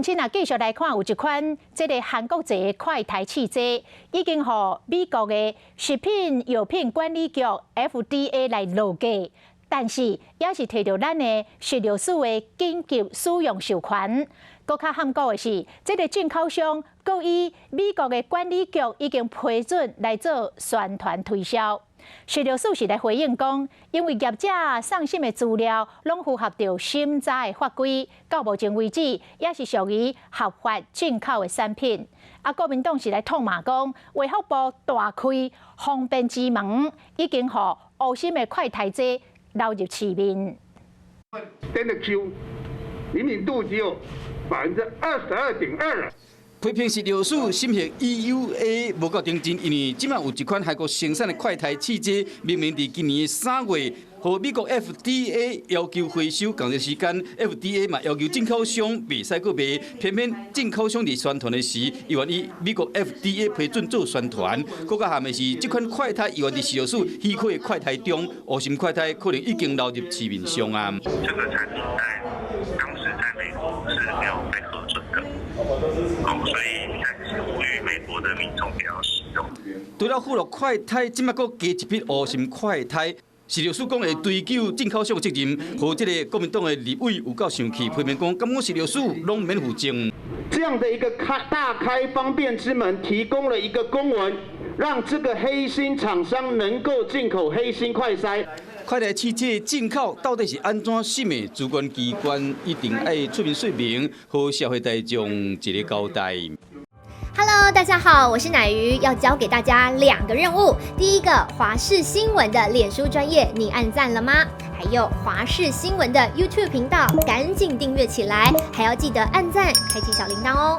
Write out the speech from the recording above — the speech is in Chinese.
亲啊，继续来看有一款这个韩国籍的快台汽车，已经予美国的食品药品管理局 FDA 来落架，但是也是摕到咱的食药署的紧急使用授权。更较罕古的是，这个进口商佫以美国的管理局已经批准来做宣传推销。食药署是来回应讲，因为业者送审的资料拢符合着审查的法规，到目前为止也是属于合法进口的产品。国民党是来痛骂讲，卫福部大开方便之门，已经予乌心的快台车流入市面。真的 Q 灵敏度只有22.2%了。批评食药署审核 EUA 无够认真，因为即卖有一款韩国生产的快台汽车，明明伫今年3月，和美国 FDA 要求回收，同一时间 FDA 嘛要求进口商袂使搁卖，偏偏进口商伫宣传的时，又愿意美国 FDA 批准做宣传。更加含的是，这款快台又伫食药署许可的快台中，乌心快台可能已经流入市面上啊。这个产品当时在美国是没有被核准的，所以暂时呼吁美国的民众不要使用。除了富乐快台，即卖搁加一批乌心快台。食药署讲会追究进口商的责任，和这个国民党的立委有够生气，批评讲，感觉食药署拢免负责。这样的一个大开方便之门，提供了一个公文，让这个黑心厂商能够进口黑心快筛。快台汽车进口到底是安怎审的？主管机关一定要出面说明，和社会大众一个交代。Hello， 大家好，我是乃瑜，要教给大家2个任务。第一个，华视新闻的脸书专页，你按赞了吗？还有华视新闻的 YouTube 频道，赶紧订阅起来，还要记得按赞，开启小铃铛哦。